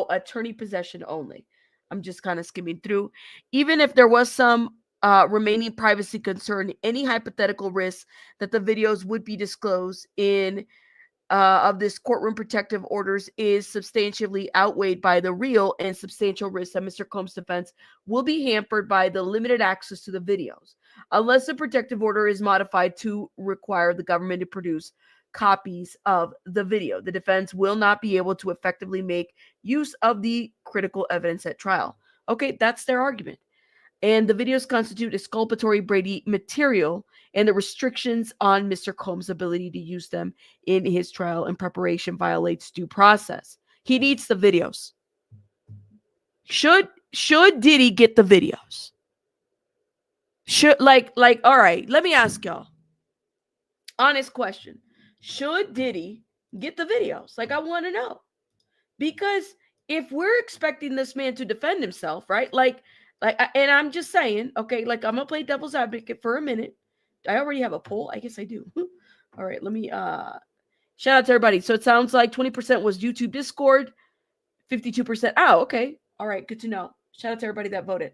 attorney possession only. I'm just kind of skimming through. Even if there was some remaining privacy concern, any hypothetical risk that the videos would be disclosed in of this courtroom protective orders is substantially outweighed by the real and substantial risk that Mr. Combs' defense will be hampered by the limited access to the videos, unless the protective order is modified to require the government to produce copies of the video. The defense will not be able to effectively make use of the critical evidence at trial. Okay, that's their argument. And the videos constitute exculpatory Brady material, and the restrictions on Mr. Combs' ability to use them in his trial and preparation violates due process. He needs the videos. Should Diddy get the videos? Should all right, let me ask y'all. Honest question. Should Diddy get the videos? I want to know. Because if we're expecting this man to defend himself, right? And I'm just saying, okay, I'm gonna play devil's advocate for a minute. I already have a poll. I guess I do. All right, let me shout out to everybody. So it sounds like 20% was YouTube Discord, 52%. Oh, okay. All right, good to know. Shout out to everybody that voted.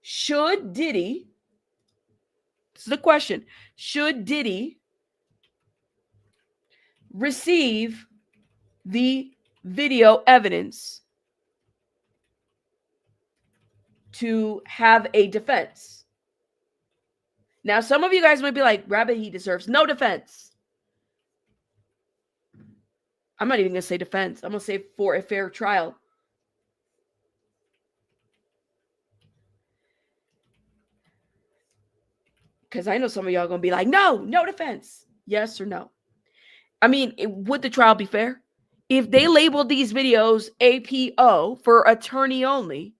Should Diddy, this is the question, should Diddy receive the video evidence to have a defense? Now, some of you guys might be like, Rabbit, he deserves no defense. I'm not even going to say defense. I'm going to say for a fair trial. Because I know some of y'all are going to be like, no defense. Yes or no? I mean, would the trial be fair? If they label these videos APO for attorney only,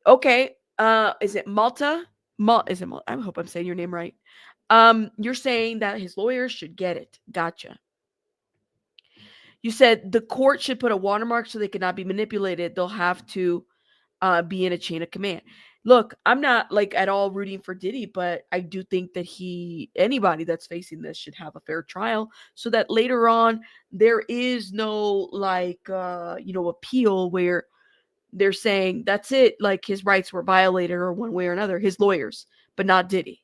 okay, is it Malta? Is it Malta? I hope I'm saying your name right. You're saying that his lawyers should get it. Gotcha. You said the court should put a watermark so they cannot be manipulated. They'll have to be in a chain of command. Look, I'm not like at all rooting for Diddy, but I do think that anybody that's facing this should have a fair trial so that later on there is no appeal where they're saying that's it, like his rights were violated or one way or another, his lawyers, but not Diddy.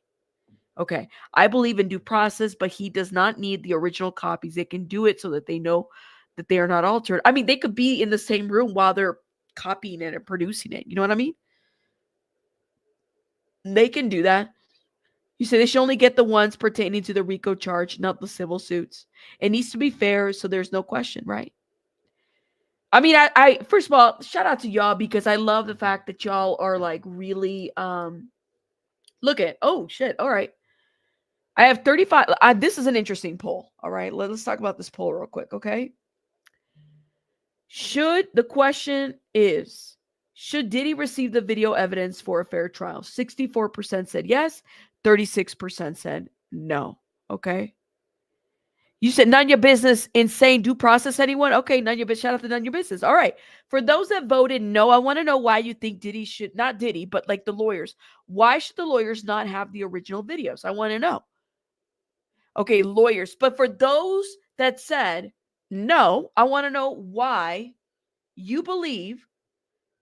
Okay. I believe in due process, but he does not need the original copies. They can do it so that they know that they are not altered. I mean, they could be in the same room while they're copying it and producing it. You know what I mean? They can do that. You say they should only get the ones pertaining to the RICO charge, not the civil suits. It needs to be fair, so there's no question, right? I mean, I first of all, shout out to y'all because I love the fact that y'all are like really look at, oh shit, all right. I have 35. This is an interesting poll. All right, let's talk about this poll real quick, okay? The question is, should Diddy receive the video evidence for a fair trial? 64% said yes, 36% said no. Okay. You said none of your business, insane due process, anyone? Okay, none of your business. Shout out to none of your business. All right. For those that voted no, I want to know why you think Diddy should, not Diddy, but like the lawyers. Why should the lawyers not have the original videos? I want to know. Okay, lawyers. But for those that said no, I want to know why you believe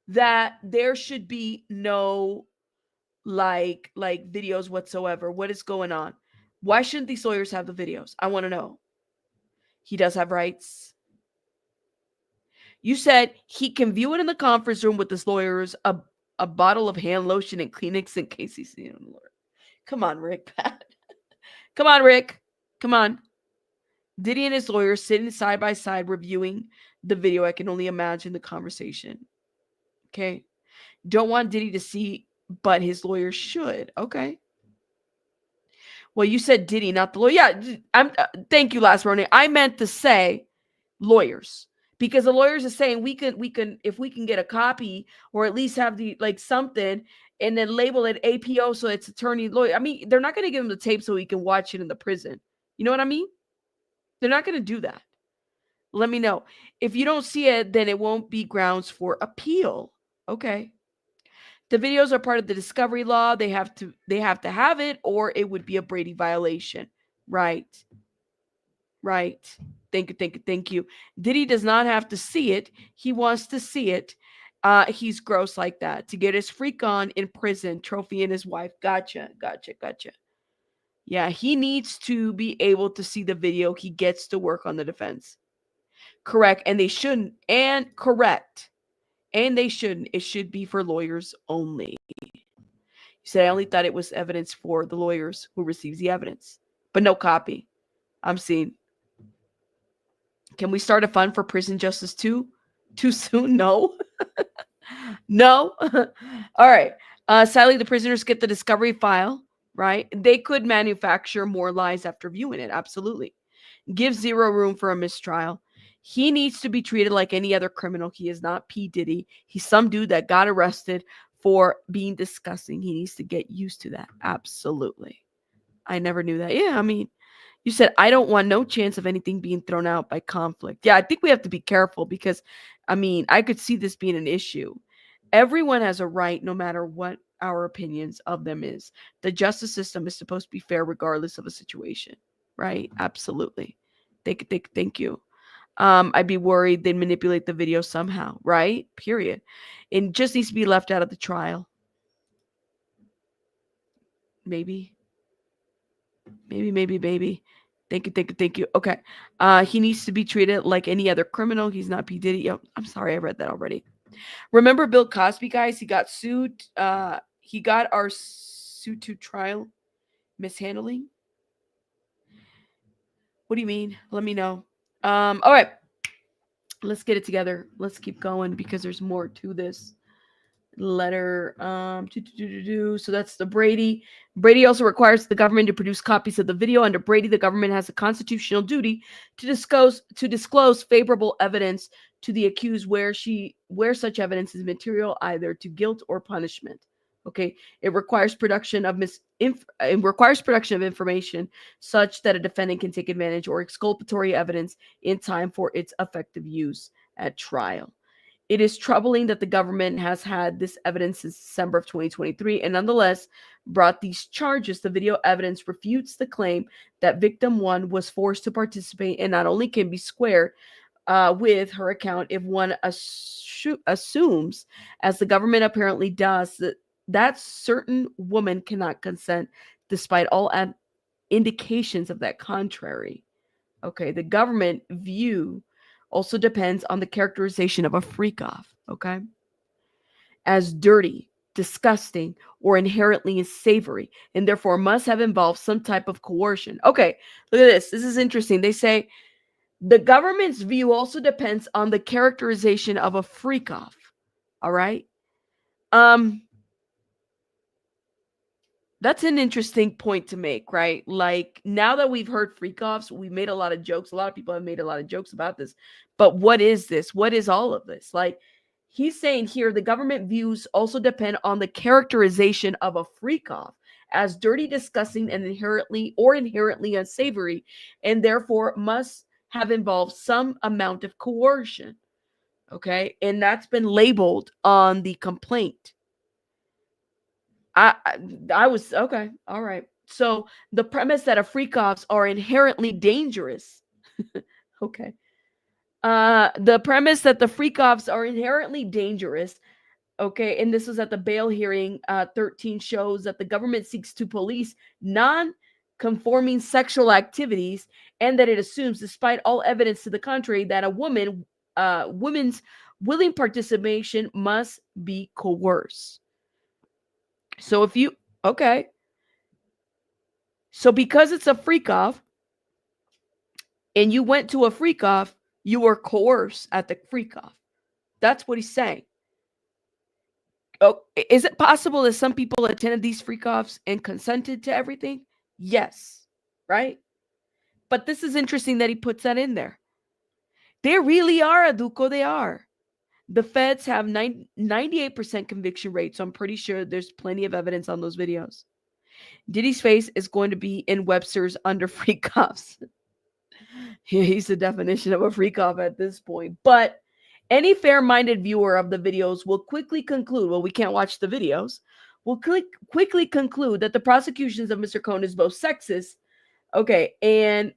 that there should be no like videos whatsoever. What is going on? Why shouldn't these lawyers have the videos? I want to know. He does have rights. You said he can view it in the conference room with his lawyers, a bottle of hand lotion and Kleenex in case he's seen him. Come on, Rick. Come on, Rick. Come on. Diddy and his lawyers sitting side by side reviewing the video. I can only imagine the conversation. Okay. Don't want Diddy to see, but his lawyers should. Okay. Well, you said Diddy, not the lawyer. Yeah, thank you, Last Ronin. I meant to say lawyers because the lawyers are saying we can if we can get a copy or at least have the like something and then label it APO so it's attorney lawyer. I mean, they're not going to give him the tape so he can watch it in the prison. You know what I mean? They're not going to do that. Let me know. If you don't see it, then it won't be grounds for appeal. Okay. The videos are part of the discovery law. They have to have it or it would be a Brady violation. Right. Right. Thank you. Diddy does not have to see it. He wants to see it. He's gross like that. To get his freak on in prison, Trophy and his wife. Gotcha. Yeah, he needs to be able to see the video. He gets to work on the defense. Correct. And they shouldn't. And correct. And they shouldn't. It should be for lawyers only. You said I only thought it was evidence for the lawyers who receives the evidence. But no copy. I'm seeing. Can we start a fund for prison justice too? Too soon? No. No. All right. Sadly, the prisoners get the discovery file, right? They could manufacture more lies after viewing it. Absolutely. Give zero room for a mistrial. He needs to be treated like any other criminal. He is not P. Diddy. He's some dude that got arrested for being disgusting. He needs to get used to that. Absolutely. I never knew that. Yeah, I mean, you said, I don't want no chance of anything being thrown out by conflict. Yeah, I think we have to be careful because, I mean, I could see this being an issue. Everyone has a right, no matter what our opinions of them is. The justice system is supposed to be fair regardless of a situation, right? Absolutely. Thank you. I'd be worried they'd manipulate the video somehow, right? Period. It just needs to be left out of the trial. Maybe. Thank you. Okay. He needs to be treated like any other criminal. He's not P. Diddy. Oh, I'm sorry, I read that already. Remember Bill Cosby, guys? He got sued. He got our suit to trial mishandling. What do you mean? Let me know. All right. Let's get it together. Let's keep going because there's more to this. letter. So that's the Brady. Brady also requires the government to produce copies of the video. Under Brady, the government has a constitutional duty to disclose favorable evidence to the accused where such evidence is material either to guilt or punishment. Okay, it requires production of information such that a defendant can take advantage or exculpatory evidence in time for its effective use at trial. It is troubling that the government has had this evidence since December of 2023 and nonetheless brought these charges. The video evidence refutes the claim that victim one was forced to participate and not only can be squared with her account if one assumes, as the government apparently does, that certain woman cannot consent despite all indications of that contrary. Okay, the government view also depends on the characterization of a freak off, okay, as dirty, disgusting, or inherently unsavory, and therefore must have involved some type of coercion. Okay, look at this. This is interesting. They say the government's view also depends on the characterization of a freak off. All right. That's an interesting point to make, right? Like, now that we've heard freak offs, we made a lot of jokes. A lot of people have made a lot of jokes about this. But what is this? What is all of this? Like, he's saying here the government views also depend on the characterization of a freak off as dirty, disgusting, and inherently unsavory, and therefore must have involved some amount of coercion. Okay. And that's been labeled on the complaint. I was okay. All right. So the premise that a freak offs are inherently dangerous. Okay. The premise that the freak offs are inherently dangerous. Okay. And this was at the bail hearing. 13 shows that the government seeks to police non-conforming sexual activities, and that it assumes, despite all evidence to the contrary, that a woman's willing participation must be coerced. So if you, okay. So because it's a freak off and you went to a freak off, you were coerced at the freak off. That's what he's saying. Oh, is it possible that some people attended these freak offs and consented to everything? Yes. Right? But this is interesting that he puts that in there. They really are, Aduko. They are. The feds have 98% conviction rate, so I'm pretty sure there's plenty of evidence on those videos. Diddy's face is going to be in Webster's under freak offs. He's the definition of a freak off at this point. But any fair-minded viewer of the videos will quickly conclude, well, we can't watch the videos, will quickly conclude that the prosecutions of Mr. Cohn is both sexist, okay, and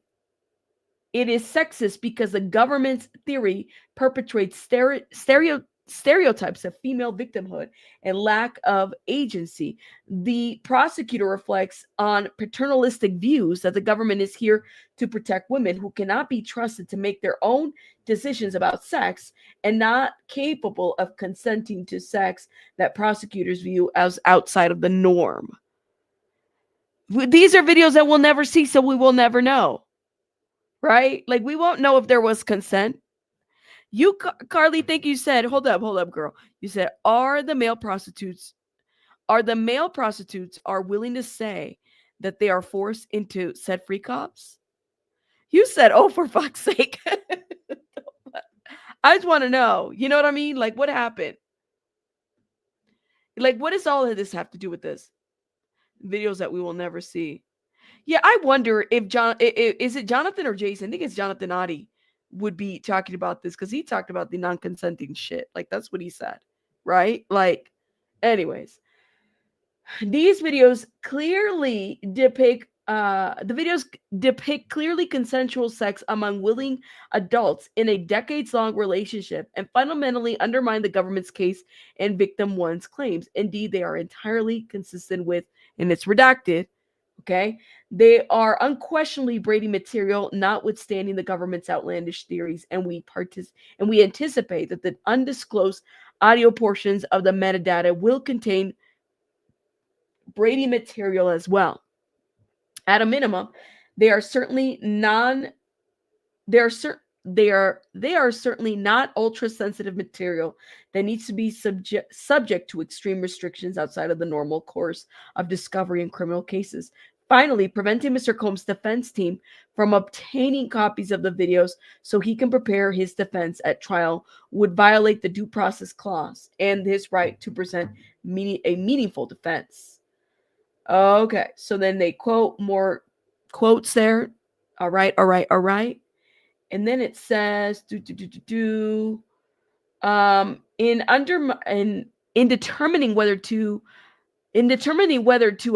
it is sexist because the government's theory perpetrates stereotypes of female victimhood and lack of agency. The prosecutor reflects on paternalistic views that the government is here to protect women who cannot be trusted to make their own decisions about sex and not capable of consenting to sex that prosecutors view as outside of the norm. These are videos that we'll never see, so we will never know. Right? Like, we won't know if there was consent. You, Carly, think you said, hold up, girl. You said, are the male prostitutes are willing to say that they are forced into said freak offs? You said, oh, for fuck's sake. I just want to know. You know what I mean? Like, what happened? Like, what does all of this have to do with this? Videos that we will never see. Yeah, I wonder if is it Jonathan or Jason? I think it's Jonathan Oddie would be talking about this because he talked about the non-consenting shit. Like, that's what he said, right? Like, anyways, these videos clearly depict clearly consensual sex among willing adults in a decades-long relationship and fundamentally undermine the government's case and victim one's claims. Indeed, they are entirely consistent with, and it's redacted, okay? They are unquestionably Brady material, notwithstanding the government's outlandish theories, and we anticipate that the undisclosed audio portions of the metadata will contain Brady material as well. At a minimum, they are certainly They are certainly not ultra sensitive material that needs to be subject to extreme restrictions outside of the normal course of discovery in criminal cases. Finally, preventing Mr. Combs' defense team from obtaining copies of the videos so he can prepare his defense at trial would violate the due process clause and his right to present a meaningful defense. Okay, so then they quote more quotes there. All right, all right, all right. And then it says, in determining whether to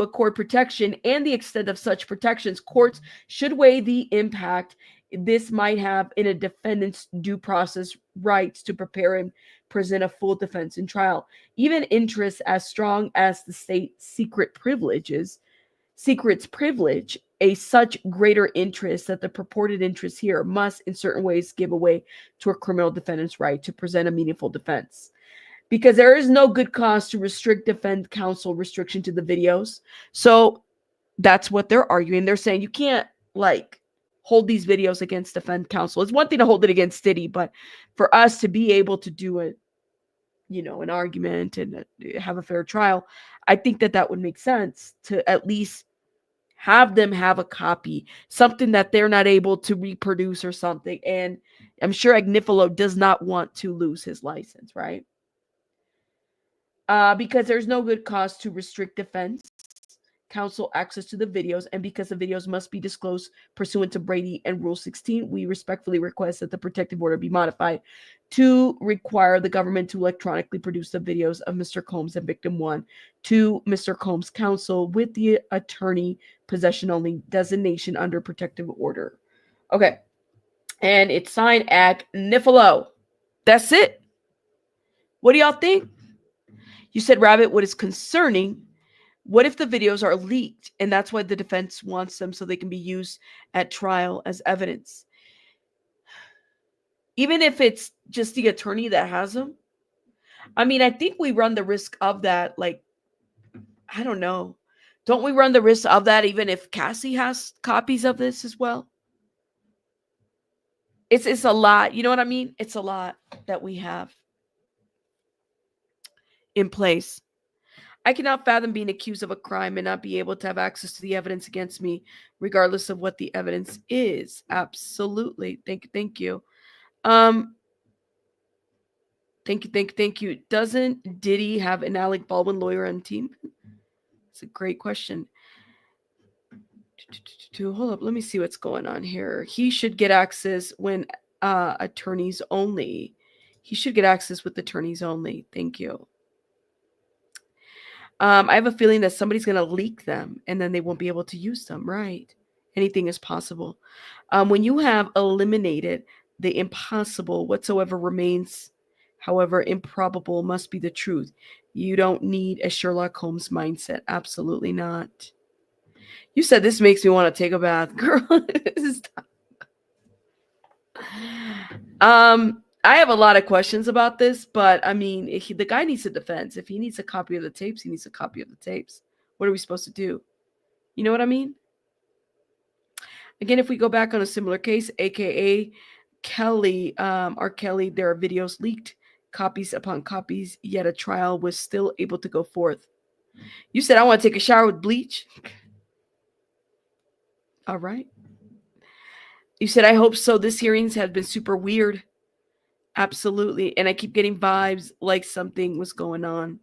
accord protection and the extent of such protections, courts should weigh the impact this might have in a defendant's due process rights to prepare and present a full defense in trial. Even interests as strong as the state secret's privilege, a such greater interest that the purported interest here must in certain ways give away to a criminal defendant's right to present a meaningful defense. Because there is no good cause to restrict defense counsel restriction to the videos. So that's what they're arguing. They're saying you can't hold these videos against defense counsel. It's one thing to hold it against Diddy, but for us to be able to do it, an argument and have a fair trial, I think that would make sense to at least have them have a copy, something that they're not able to reproduce or something. And I'm sure Agnifilo does not want to lose his license, right? Because there's no good cause to restrict defense counsel access to the videos, and because the videos must be disclosed pursuant to Brady and Rule 16, we respectfully request that the protective order be modified to require the government to electronically produce the videos of Mr. Combs and Victim 1 to Mr. Combs' counsel with the attorney possession only designation under protective order. Okay. And it's signed Agnifilo. That's it. What do y'all think? You said, Rabbit, what is concerning? What if the videos are leaked and that's why the defense wants them so they can be used at trial as evidence? Even if it's just the attorney that has them? I mean, I think we run the risk of that. I don't know. Don't we run the risk of that even if Cassie has copies of this as well? It's a lot. You know what I mean? It's a lot that we have in place. I cannot fathom being accused of a crime and not be able to have access to the evidence against me, regardless of what the evidence is. Absolutely. Thank you. Thank you. Doesn't Diddy have an Alec Baldwin lawyer on the team? It's a great question. Hold up. Let me see what's going on here. He should get access when attorneys only. He should get access with attorneys only. Thank you. I have a feeling that somebody's going to leak them and then they won't be able to use them, right? Anything is possible. When you have eliminated the impossible, whatsoever remains, however improbable, must be the truth. You don't need a Sherlock Holmes mindset. Absolutely not. You said this makes me want to take a bath, girl. I have a lot of questions about this, but I mean, the guy needs a defense. If he needs a copy of the tapes, he needs a copy of the tapes. What are we supposed to do? You know what I mean? Again, if we go back on a similar case, aka Kelly, R. Kelly, there are videos leaked, copies upon copies, yet a trial was still able to go forth. You said, I want to take a shower with bleach. All right. You said, I hope so. This hearings have been super weird. Absolutely. And I keep getting vibes like something was going on.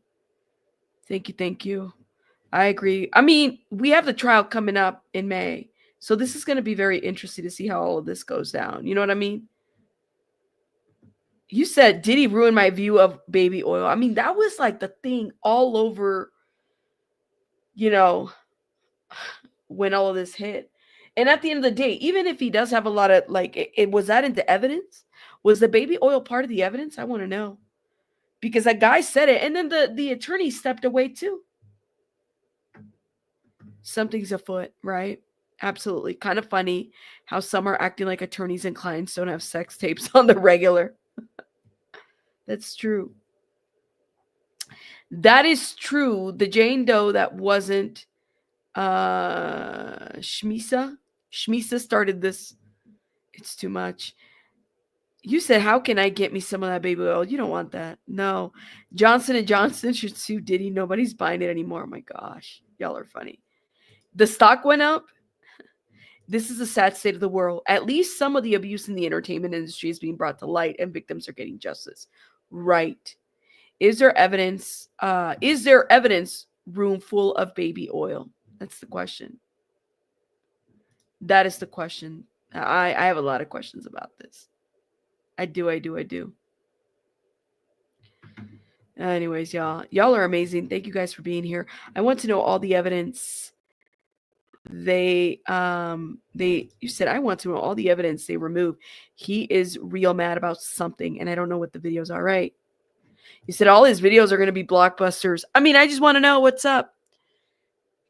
Thank you. I agree. I mean, we have the trial coming up in May. So this is going to be very interesting to see how all of this goes down. You know what I mean? You said, Diddy ruin my view of baby oil. I mean, that was like the thing all over, when all of this hit. And at the end of the day, even if he does have a lot of, it was that into evidence? Was the baby oil part of the evidence? I want to know. Because that guy said it, and then the attorney stepped away too. Something's afoot, right? Absolutely. Kind of funny how some are acting like attorneys and clients don't have sex tapes on the regular. That's true. That is true. The Jane Doe that wasn't Shmisa started this. It's too much. You said, how can I get me some of that baby oil? You don't want that. No. Johnson & Johnson should sue Diddy. Nobody's buying it anymore. Oh my gosh. Y'all are funny. The stock went up. This is a sad state of the world. At least some of the abuse in the entertainment industry is being brought to light and victims are getting justice. Right. Is there evidence? Is there evidence room full of baby oil? That's the question. That is the question. I have a lot of questions about this. I do. Anyways, y'all are amazing. Thank you guys for being here. I want to know all the evidence you said, I want to know all the evidence they remove. He is real mad about something, and I don't know what the videos are. Right? You said all his videos are going to be blockbusters. I mean, I just want to know what's up.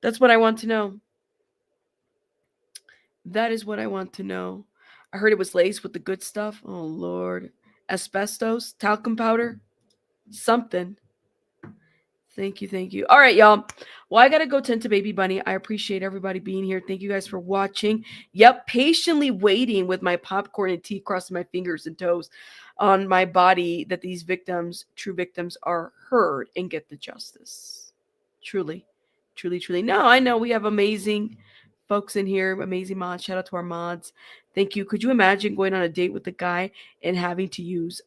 That's what I want to know. That is what I want to know. I heard it was laced with the good stuff. Oh, Lord. Asbestos, talcum powder, something. Thank you. All right, y'all. Well, I got to go tend to baby bunny. I appreciate everybody being here. Thank you guys for watching. Yep, patiently waiting with my popcorn and tea, crossing my fingers and toes on my body that these victims, true victims, are heard and get the justice. Truly. No, I know we have amazing folks in here, amazing mods. Shout out to our mods. Thank you. Could you imagine going on a date with a guy and having to use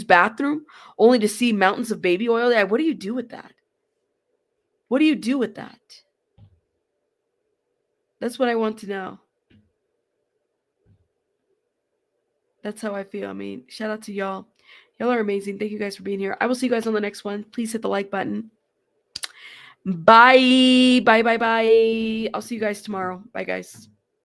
bathroom only to see mountains of baby oil there? What do you do with that? That's what I want to know. That's how I feel. I mean, shout out to y'all. Y'all are amazing. Thank you guys for being here. I will see you guys on the next one. Please hit the like button. Bye. I'll see you guys tomorrow. Bye, guys.